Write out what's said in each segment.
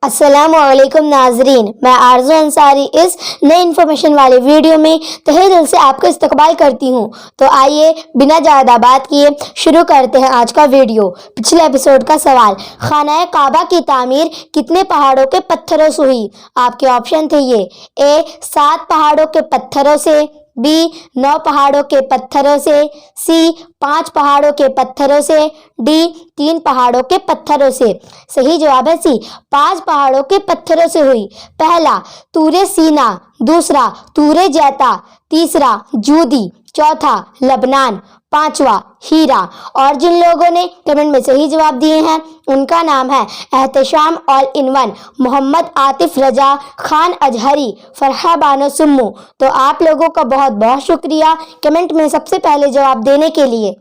السلام علیکم ناظرین، میں آرزو انصاری اس نئے انفارمیشن والے ویڈیو میں تہہ دل سے آپ کا استقبال کرتی ہوں۔ تو آئیے بنا زیادہ بات کیے شروع کرتے ہیں آج کا ویڈیو۔ پچھلے ایپیسوڈ کا سوال، خانہ کعبہ کی تعمیر کتنے پہاڑوں کے پتھروں سے ہوئی؟ آپ کے آپشن تھے یہ: اے 7 پہاڑوں کے پتھروں سے، بی 9 پہاڑوں کے پتھروں سے، سی 5 پہاڑوں کے پتھروں سے، ڈی 3 پہاڑوں کے پتھروں سے۔ صحیح جواب ہے سی، 5 پہاڑوں کے پتھروں سے ہوئی۔ پہلا طور سینا، دوسرا طور جیتا، تیسرا جودی، چوتھا لبنان، پانچواں ہیرا۔ اور جن لوگوں نے کمنٹ میں صحیح جواب دیے ہیں ان کا نام ہے احتشام آل ان ون، محمد عاطف رضا، خان اجہری، فرحہ بانو سمو۔ تو آپ لوگوں کا بہت بہت شکریہ کمنٹ میں سب سے پہلے جواب دینے کے لیے۔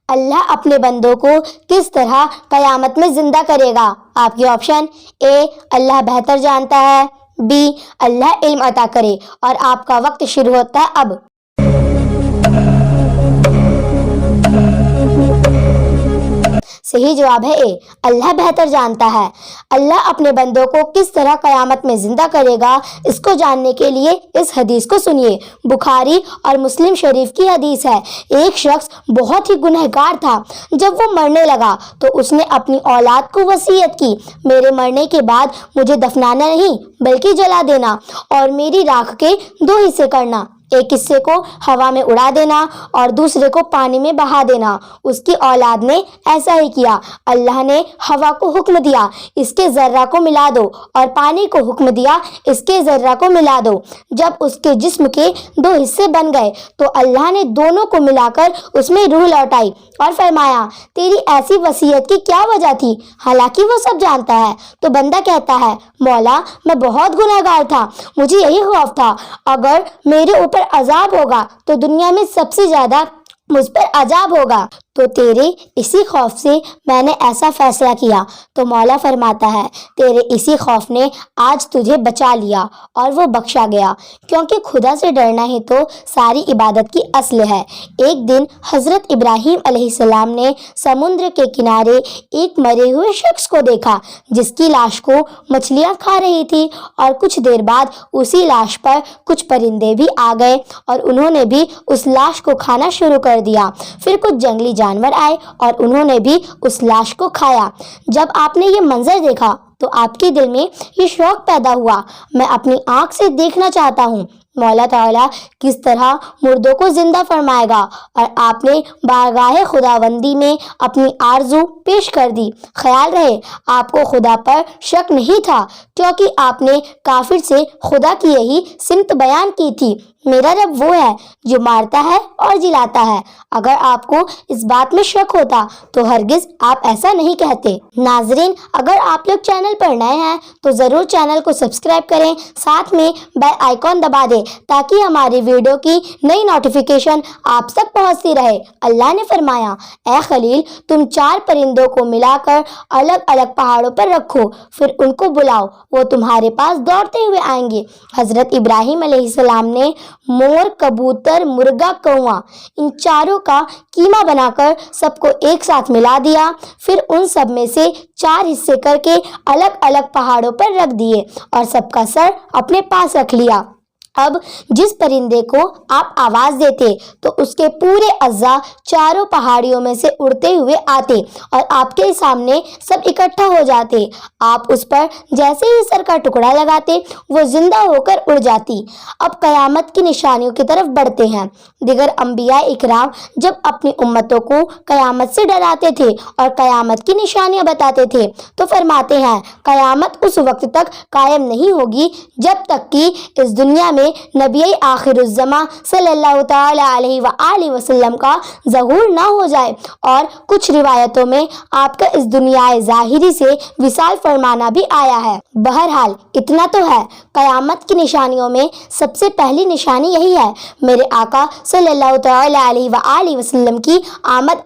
اللہ اپنے بندوں کو کس طرح قیامت میں زندہ کرے گا؟ آپ کے آپشن: اے اللہ بہتر جانتا ہے، بی اللہ علم عطا کرے۔ اور آپ کا وقت شروع ہوتا ہے اب۔ صحیح جواب ہے اے، اللہ بہتر جانتا ہے۔ اللہ اپنے بندوں کو کس طرح قیامت میں زندہ کرے گا، اس کو جاننے کے لیے اس حدیث کو سنیے۔ بخاری اور مسلم شریف کی حدیث ہے، ایک شخص بہت ہی گنہگار تھا۔ جب وہ مرنے لگا تو اس نے اپنی اولاد کو وصیت کی، میرے مرنے کے بعد مجھے دفنانا نہیں بلکہ جلا دینا، اور میری راکھ کے 2 حصے کرنا، ایک حصے کو ہوا میں اڑا دینا اور دوسرے کو پانی میں بہا دینا۔ اس کی اولاد نے ایسا ہی کیا۔ اللہ نے ہوا کو حکم دیا اس کے ذرہ کو ملا دو، اور پانی کو حکم دیا اس کے ذرہ کو ملا دو۔ جب اس کے جسم کے 2 حصے بن گئے تو اللہ نے دونوں کو ملا کر اس میں روح لوٹائی اور فرمایا، تیری ایسی وصیت کی کیا وجہ تھی؟ حالانکہ وہ سب جانتا ہے۔ تو بندہ کہتا ہے، مولا میں بہت گنہگار تھا، مجھے یہی خوف تھا اگر میرے اوپر عذاب ہوگا تو دنیا میں سب سے زیادہ مجھ پر عذاب ہوگا، تو تیرے اسی خوف سے میں نے ایسا فیصلہ کیا۔ تو مولا فرماتا ہے، تیرے اسی خوف نے آج تجھے بچا لیا اور وہ بخشا گیا، کیونکہ خدا سے ڈرنا ہی تو ساری عبادت کی اصل ہے۔ ایک دن حضرت ابراہیم علیہ السلام نے سمندر کے کنارے ایک مرے ہوئے شخص کو دیکھا جس کی لاش کو مچھلیاں کھا رہی تھی، اور کچھ دیر بعد اسی لاش پر کچھ پرندے بھی آ گئے اور انہوں نے بھی اس لاش کو کھانا شروع کر دیا۔ پھر کچھ جنگلی جانور آئے اور انہوں نے بھی اس لاش کو کھایا۔ جب آپ نے یہ منظر دیکھا تو آپ کے دل میں یہ شوق پیدا ہوا، میں اپنی آنکھ سے دیکھنا چاہتا ہوں مولا تعالیٰ کس طرح مردوں کو زندہ فرمائے گا، اور آپ نے بارگاہ خداوندی میں اپنی آرزو پیش کر دی۔ خیال رہے آپ کو خدا پر شک نہیں تھا، کیونکہ آپ نے کافر سے خدا کی یہی سمت بیان کی تھی، میرا رب وہ ہے جو مارتا ہے اور جلاتا ہے۔ اگر آپ کو اس بات میں شک ہوتا تو ہرگز آپ ایسا نہیں کہتے۔ ناظرین، اگر آپ لوگ چینل پر نئے ہیں تو ضرور چینل کو سبسکرائب کریں، ساتھ میں بیل آئیکن دبا دیں تاکہ ہماری ویڈیو کی نئی نوٹیفیکیشن آپ تک پہنچتی رہے۔ اللہ نے فرمایا، اے خلیل تم 4 پرندوں کو ملا کر الگ الگ پہاڑوں پر رکھو، پھر ان کو بلاؤ، وہ تمہارے پاس دوڑتے ہوئے آئیں گے۔ حضرت ابراہیم علیہ السلام نے مور، کبوتر، مرغا، کوا، ان 4 کا کیما بنا کر سب کو ایک ساتھ ملا دیا، پھر ان سب میں سے 4 حصے کر کے الگ الگ پہاڑوں پر رکھ دیے اور سب کا سر اپنے پاس رکھ لیا۔ اب جس پرندے کو آپ آواز دیتے تو اس کے پورے اعضاء 4 پہاڑیوں میں سے اڑتے ہوئے آتے اور آپ کے سامنے سب اکٹھا ہو جاتے۔ آپ اس پر جیسے ہی سر کا ٹکڑا لگاتے وہ زندہ ہو کر اڑ جاتی۔ اب قیامت کی نشانیوں کی طرف بڑھتے ہیں۔ دیگر انبیاء اکرام جب اپنی امتوں کو قیامت سے ڈراتے تھے اور قیامت کی نشانیاں بتاتے تھے تو فرماتے ہیں، قیامت اس وقت تک قائم نہیں ہوگی جب تک کہ اس دنیا میں نبی آخر الزماں صلی اللہ تعالی علیہ وآلہ وسلم کا ظہور نہ ہو جائے، اور کچھ روایتوں میں آپ کا اس دنیا ظاہری سے وصال فرمانا بھی آیا ہے۔ بہرحال اتنا تو ہے، قیامت کی نشانیوں میں سب سے پہلی نشانی یہی ہے، میرے آقا صلی اللہ تعالی علیہ وآلہ وسلم کی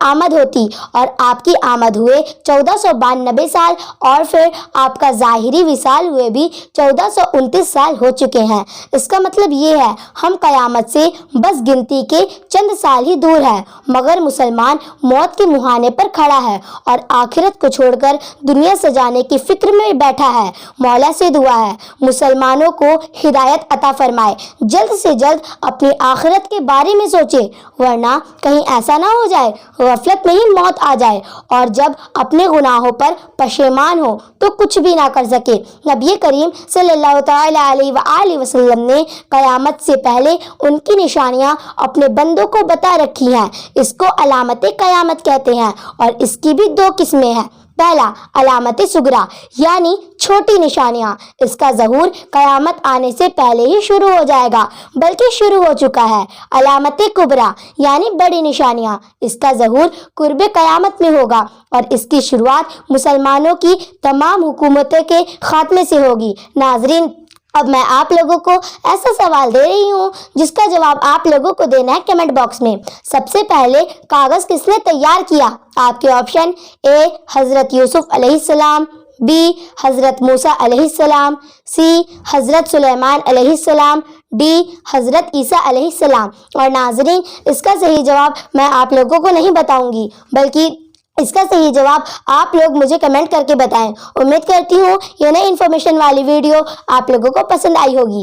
آمد ہوتی، اور آپ کی آمد ہوئے 1492 سال، اور پھر آپ کا ظاہری وصال ہوئے بھی 1429 سال ہو چکے ہیں۔ اس کا مطلب یہ ہے ہم قیامت سے بس گنتی کے چند سال ہی دور ہیں، مگر مسلمان موت کے مہانے پر کھڑا ہے اور آخرت کو چھوڑ کر دنیا سجانے کی فکر میں بیٹھا ہے۔ مولا سے دعا ہے مسلمانوں کو ہدایت عطا فرمائے، جلد سے جلد اپنی آخرت کے بارے میں سوچے، ورنہ کہیں ایسا نہ ہو جائے غفلت میں ہی موت آ جائے اور جب اپنے گناہوں پر پشیمان ہو تو کچھ بھی نہ کر سکے۔ نبی کریم صلی اللہ تعالی علیہ وآلہ وسلم نے قیامت سے پہلے ان کی نشانیاں اپنے بندوں کو بتا رکھی ہیں۔ اس کو علامت قیامت کہتے ہیں اور اس کی بھی دو قسمیں ہیں۔ پہلا علامت صغریٰ یعنی چھوٹی نشانیاں، اس کا ظہور قیامت آنے سے پہلے ہی شروع ہو جائے گا بلکہ شروع ہو چکا ہے۔ علامت کبریٰ یعنی بڑی نشانیاں، اس کا ظہور قرب قیامت میں ہوگا اور اس کی شروعات مسلمانوں کی تمام حکومتوں کے خاتمے سے ہوگی۔ ناظرین، اب میں آپ لوگوں کو ایسا سوال دے رہی ہوں جس کا جواب آپ لوگوں کو دینا ہے کمنٹ باکس میں۔ سب سے پہلے کاغذ کس نے تیار کیا؟ آپ کے آپشن اے حضرت یوسف علیہ السلام، بی حضرت موسیٰ علیہ السلام، سی حضرت سلیمان علیہ السلام، ڈی حضرت عیسیٰ علیہ السلام۔ اور ناظرین، اس کا صحیح جواب میں آپ لوگوں کو نہیں بتاؤں گی بلکہ اس کا صحیح جواب آپ لوگ مجھے کمنٹ کر کے بتائیں۔ امید کرتی ہوں یہ نئی انفارمیشن والی ویڈیو آپ لوگوں کو پسند آئی ہوگی۔